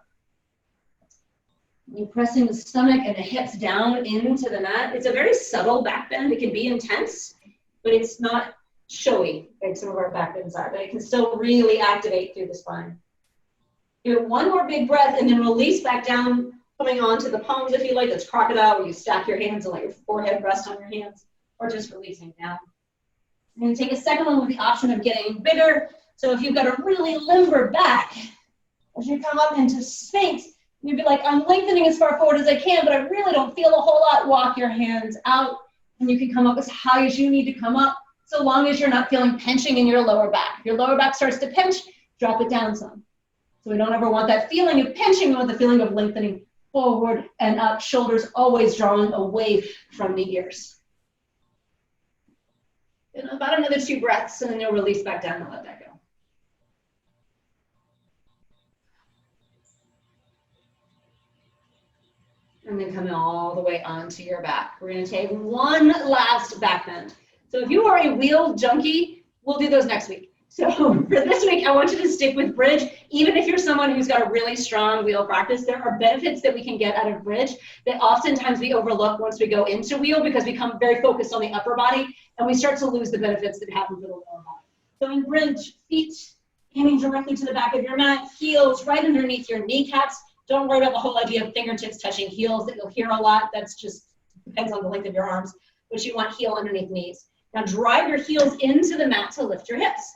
S1: You're pressing the stomach and the hips down into the mat. It's a very subtle back bend. It can be intense, but it's not showy like some of our back bends are, but it can still really activate through the spine. Give it 1 more big breath and then release back down, coming onto the palms if you like. That's crocodile, where you stack your hands and let your forehead rest on your hands, or just releasing down. And then take a second one with the option of getting bigger. So if you've got a really limber back, as you come up into Sphinx, you'd be like, I'm lengthening as far forward as I can, but I really don't feel a whole lot. Walk your hands out, and you can come up as high as you need to come up, so long as you're not feeling pinching in your lower back. If your lower back starts to pinch, drop it down some. So we don't ever want that feeling of pinching. We want the feeling of lengthening forward and up, shoulders always drawing away from the ears. And about another 2 breaths, and then you'll release back down and let that go. And then coming all the way onto your back. We're going to take 1 last back bend. So if you are a wheel junkie, we'll do those next week. So for this week, I want you to stick with bridge. Even if you're someone who's got a really strong wheel practice, there are benefits that we can get out of bridge that oftentimes we overlook once we go into wheel, because we become very focused on the upper body and we start to lose the benefits that happen for the lower body. So in bridge, feet aiming directly to the back of your mat, heels right underneath your kneecaps. Don't worry about the whole idea of fingertips touching heels that you'll hear a lot. That's just depends on the length of your arms, but you want heel underneath knees. Now drive your heels into the mat to lift your hips.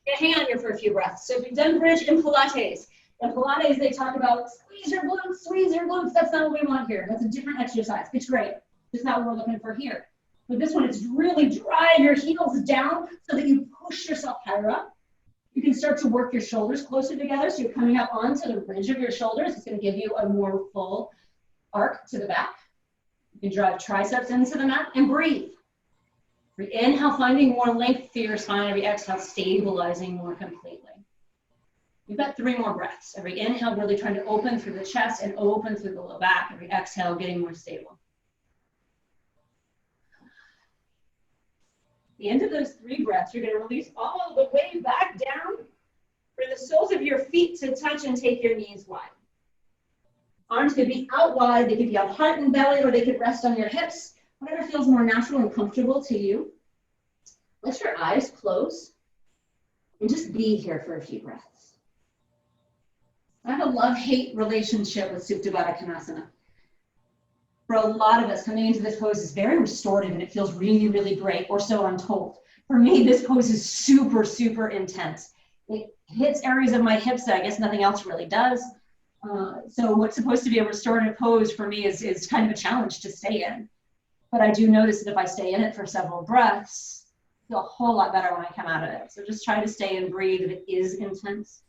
S1: Get a hand here for a few breaths. So if you've done bridge in Pilates they talk about squeeze your glutes. That's not what we want here. That's a different exercise. It's great. It's not what we're looking for here. But this one, it's really drive your heels down so that you push yourself higher up. You can start to work your shoulders closer together, so you're coming up onto the ridge of your shoulders. It's going to give you a more full arc to the back. You can drive triceps into the mat and breathe. Every inhale, finding more length through your spine. Every exhale, stabilizing more completely. You've got 3 more breaths. Every inhale, really trying to open through the chest and open through the low back. Every exhale, getting more stable. At the end of those 3 breaths, you're going to release all the way back down. For the soles of your feet to touch and take your knees wide. Arms could be out wide, they could be out heart and belly, or they could rest on your hips, whatever feels more natural and comfortable to you. Let your eyes close and just be here for a few breaths. I have a love-hate relationship with Supta Baddha Konasana. For a lot of us, coming into this pose is very restorative and it feels really, really great, or so I'm told. For me, this pose is super, super intense. It hits areas of my hips that I guess nothing else really does. So what's supposed to be a restorative pose for me is kind of a challenge to stay in. But I do notice that if I stay in it for several breaths, I feel a whole lot better when I come out of it. So just try to stay and breathe if it is intense.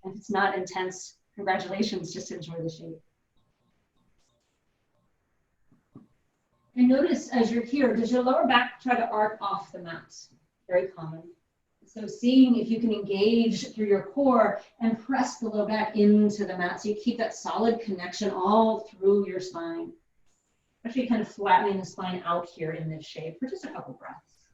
S1: If it's not intense, congratulations, just enjoy the shape. And notice as you're here, does your lower back try to arc off the mat? Very common. So seeing if you can engage through your core and press the low back into the mat so you keep that solid connection all through your spine. Actually kind of flattening the spine out here in this shape for just a couple breaths.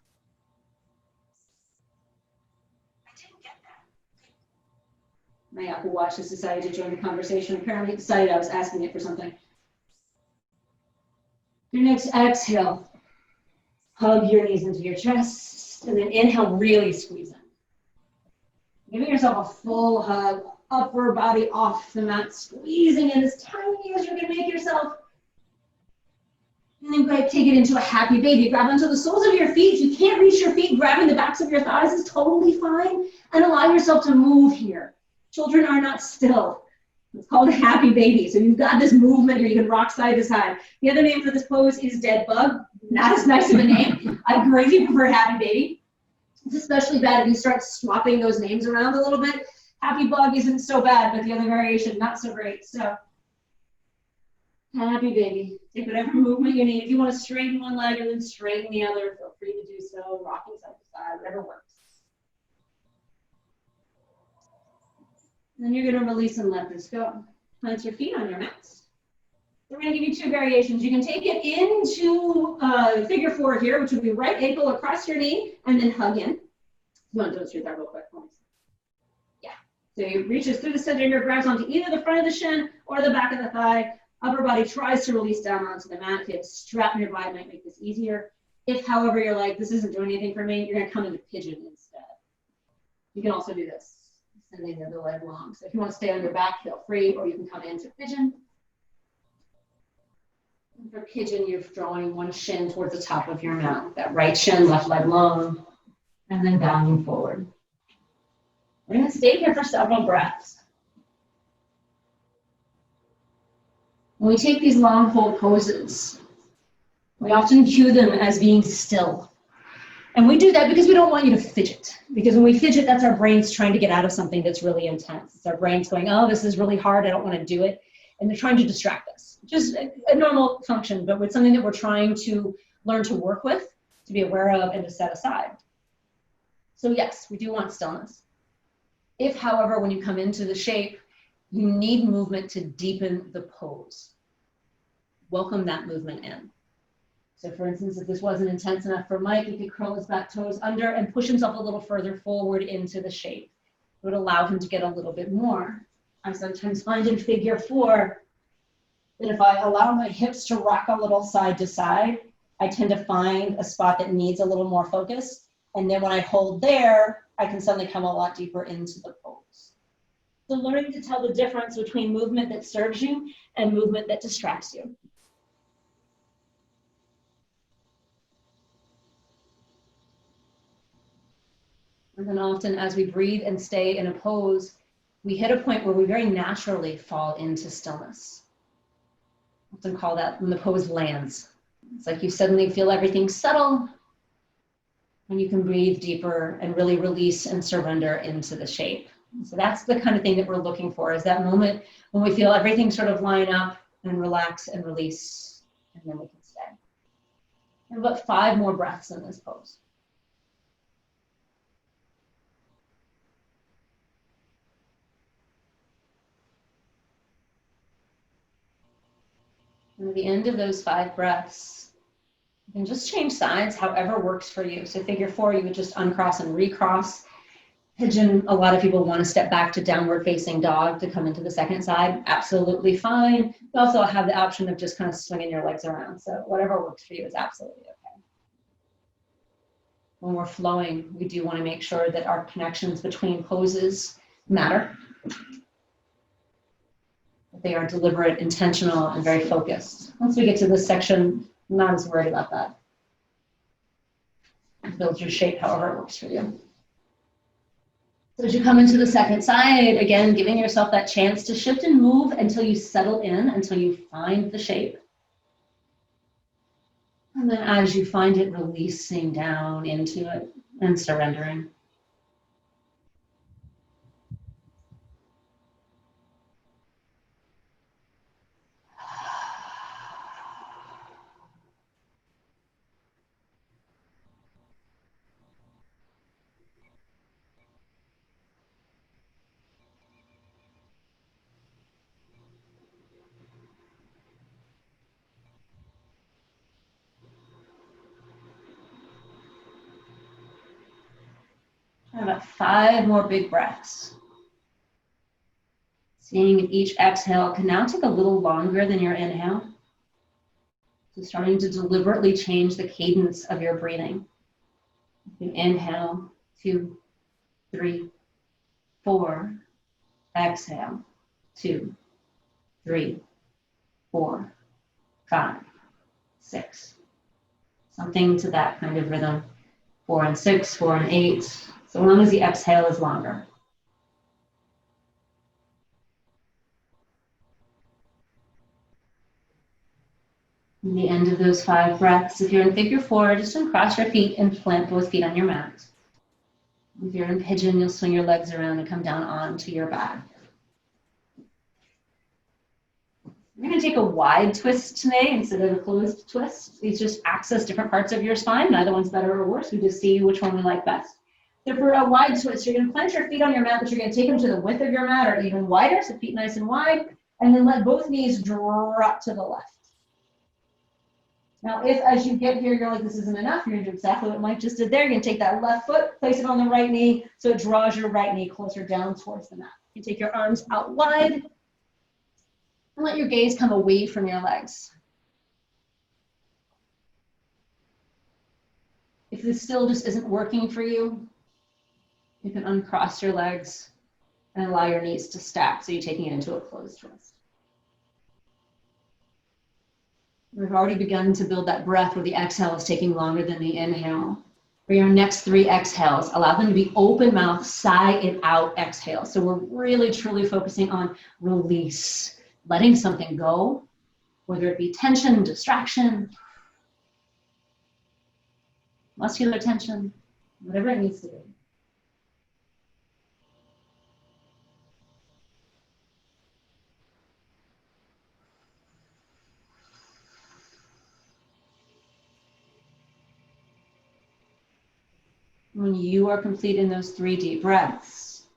S1: I didn't get that. My Apple Watch has decided to join the conversation. Apparently it decided I was asking it for something. Your next exhale, hug your knees into your chest, and then inhale, really squeeze in. Giving yourself a full hug, upper body off the mat, squeezing in as tiny as you're gonna make yourself. And then take it into a happy baby. Grab onto the soles of your feet. If you can't reach your feet, grabbing the backs of your thighs is totally fine. And allow yourself to move here. Children are not still. It's called a happy baby. So you've got this movement here. You can rock side to side. The other name for this pose is dead bug. Not as nice of a name. I greatly prefer happy baby. It's especially bad if you start swapping those names around a little bit. Happy bug isn't so bad, but the other variation, not so great. So happy baby. Take whatever movement you need. If you want to straighten one leg and then straighten the other, feel free to do so. Rocking side to side, whatever works. Then you're going to release and let this go. Plant your feet on your mats. We're going to give you two variations. You can take it into figure four here, which would be right ankle across your knee, and then hug in. You want to demonstrate that real quick for me? Yeah. So you reaches through the center here, grabs onto either the front of the shin or the back of the thigh. Upper body tries to release down onto the mat. If you have a strap nearby, it might make this easier. If, however, you're like, this isn't doing anything for me, you're going to come into pigeon instead. You can also do this. Sending the other leg long. So if you want to stay on your back, feel free, or you can come into pigeon. And for pigeon, you're drawing one shin towards the top of your mat. That right shin, left leg long, and then bowing forward. We're going to stay here for several breaths. When we take these long hold poses, we often cue them as being still. And we do that because we don't want you to fidget. Because when we fidget, that's our brains trying to get out of something that's really intense. It's our brains going, oh, this is really hard, I don't want to do it. And they're trying to distract us. Just a normal function, but with something that we're trying to learn to work with, to be aware of, and to set aside. So yes, we do want stillness. If, however, when you come into the shape, you need movement to deepen the pose, welcome that movement in. So for instance, if this wasn't intense enough for Mike, he could curl his back toes under and push himself a little further forward into the shape. It would allow him to get a little bit more. I sometimes find in figure four that if I allow my hips to rock a little side to side, I tend to find a spot that needs a little more focus. And then when I hold there, I can suddenly come a lot deeper into the pose. So learning to tell the difference between movement that serves you and movement that distracts you. And then often as we breathe and stay in a pose, we hit a point where we very naturally fall into stillness. I often call that when the pose lands. It's like you suddenly feel everything settle and you can breathe deeper and really release and surrender into the shape. So that's the kind of thing that we're looking for, is that moment when we feel everything sort of line up and relax and release, and then we can stay. And about 5 more breaths in this pose. And at the end of those 5 breaths, you can just change sides however works for you. So figure 4, you would just uncross and recross. Pigeon, a lot of people want to step back to downward facing dog to come into the second side. Absolutely fine. You also have the option of just kind of swinging your legs around. So whatever works for you is absolutely okay. When we're flowing, we do want to make sure that our connections between poses matter. That they are deliberate, intentional, and very focused. Once we get to this section, I'm not as worried about that. Build your shape however it works for you. So as you come into the second side, again, giving yourself that chance to shift and move until you settle in, until you find the shape. And then as you find it, releasing down into it and surrendering. About 5 more big breaths. Seeing if each exhale can now take a little longer than your inhale. So starting to deliberately change the cadence of your breathing. You inhale, 2, 3, 4. Exhale, 2, 3, 4, 5, 6. Something to that kind of rhythm. 4 and 6, 4 and 8. So long as the exhale is longer. At the end of those 5 breaths, if you're in figure 4, just uncross your feet and plant both feet on your mat. If you're in pigeon, you'll swing your legs around and come down onto your back. We're going to take a wide twist today instead of a closed twist. These just access different parts of your spine. Neither one's better or worse. We just see which one we like best. So for a wide twist, you're going to plant your feet on your mat, but you're going to take them to the width of your mat or even wider, so feet nice and wide, and then let both knees drop to the left. Now, if as you get here, you're like, this isn't enough, you're going to do exactly what Mike just did there. You're going to take that left foot, place it on the right knee, so it draws your right knee closer down towards the mat. You take your arms out wide, and let your gaze come away from your legs. If this still just isn't working for you, you can uncross your legs and allow your knees to stack, so you're taking it into a closed twist. We've already begun to build that breath where the exhale is taking longer than the inhale. For your next 3 exhales, allow them to be open mouth, sigh it out exhale. So we're really truly focusing on release, letting something go, whether it be tension, distraction, muscular tension, whatever it needs to be. When you are complete in those 3 deep breaths,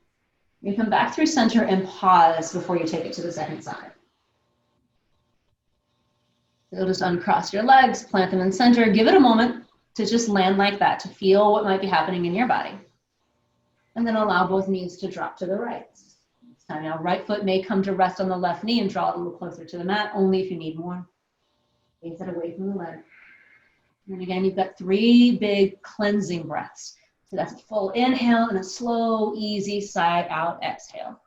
S1: you come back through center and pause before you take it to the second side. So you'll just uncross your legs, plant them in center, give it a moment to just land like that, to feel what might be happening in your body. And then allow both knees to drop to the right. This time now, right foot may come to rest on the left knee and draw it a little closer to the mat, only if you need more. Gaze it away from the leg. And again, you've got 3 big cleansing breaths. So that's a full inhale and a slow, easy side out exhale.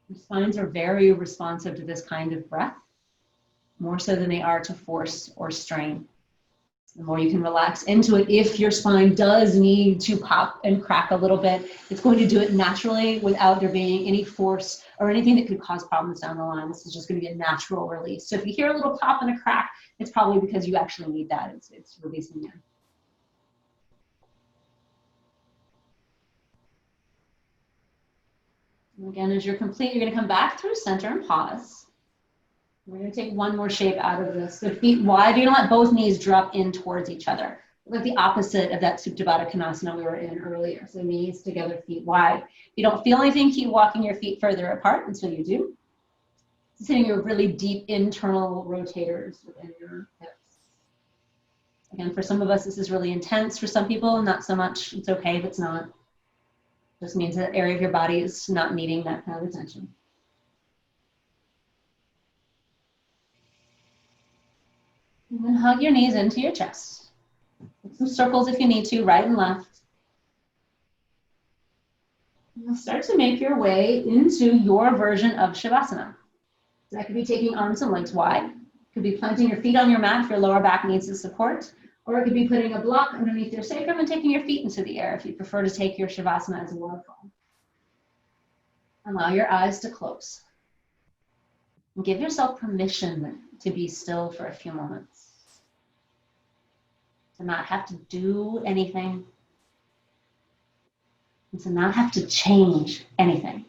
S1: The spines are very responsive to this kind of breath, more so than they are to force or strain. The more you can relax into it, if your spine does need to pop and crack a little bit, it's going to do it naturally without there being any force or anything that could cause problems down the line. This is just going to be a natural release. So if you hear a little pop and a crack, it's probably because you actually need that. It's releasing you. Again, as you're complete, you're going to come back through center and pause. We're going to take one more shape out of this. So feet wide. You're going to let both knees drop in towards each other. Like the opposite of that Supta Baddha Konasana we were in earlier. So knees together, feet wide. If you don't feel anything, keep walking your feet further apart until you do. Just hitting your really deep internal rotators within your hips. Again, for some of us, this is really intense. For some people, not so much. It's okay if it's not. Just means that area of your body is not needing that kind of attention. And then hug your knees into your chest. Make some circles if you need to, right and left. And you'll start to make your way into your version of Shavasana. So that could be taking arms and legs wide. It could be planting your feet on your mat if your lower back needs the support. Or it could be putting a block underneath your sacrum and taking your feet into the air if you prefer to take your Shavasana as a waterfall. Allow your eyes to close. And give yourself permission to be still for a few moments. To not have to do anything. And to not have to change anything.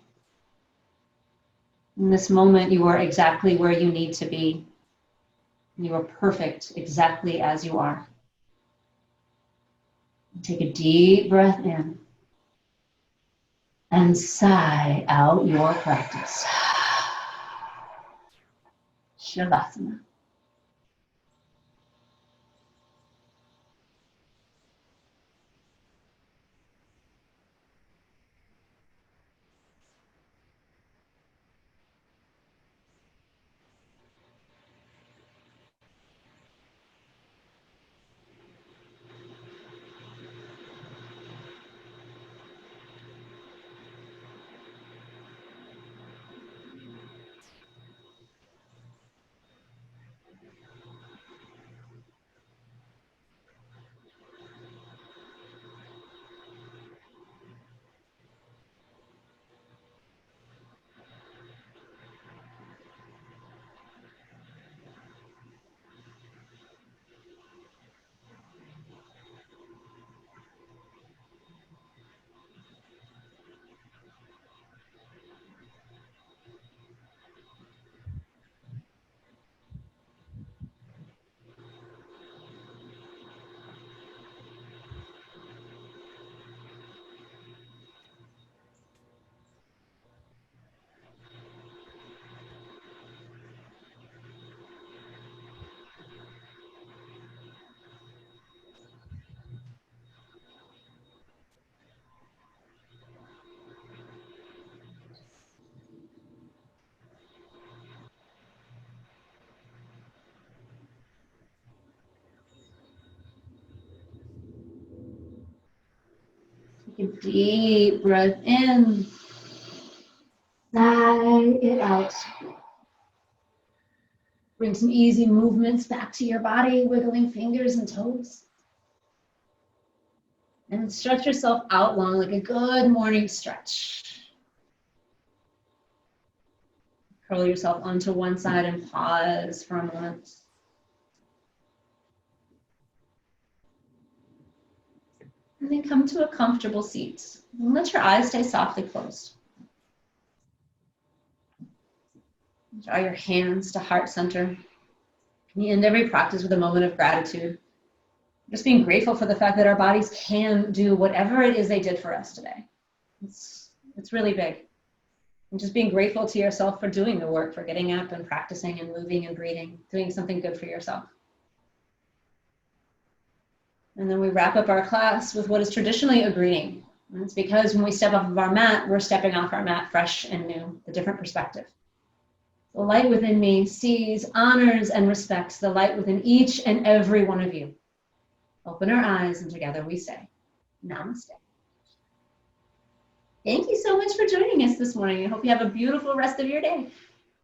S1: In this moment, you are exactly where you need to be. You are perfect exactly as you are. Take a deep breath in and sigh out your practice. Shavasana. Take a deep breath in. Sigh it out. Bring some easy movements back to your body, wiggling fingers and toes. And stretch yourself out long like a good morning stretch. Curl yourself onto one side and pause for a moment. And then come to a comfortable seat. And let your eyes stay softly closed. Draw your hands to heart center. And you end every practice with a moment of gratitude. Just being grateful for the fact that our bodies can do whatever it is they did for us today. It's really big. And just being grateful to yourself for doing the work, for getting up and practicing and moving and breathing, doing something good for yourself. And then we wrap up our class with what is traditionally a greeting. And it's because when we step off of our mat, we're stepping off our mat fresh and new, a different perspective. The light within me sees, honors, and respects the light within each and every one of you. Open our eyes, and together we say, Namaste. Thank you so much for joining us this morning. I hope you have a beautiful rest of your day.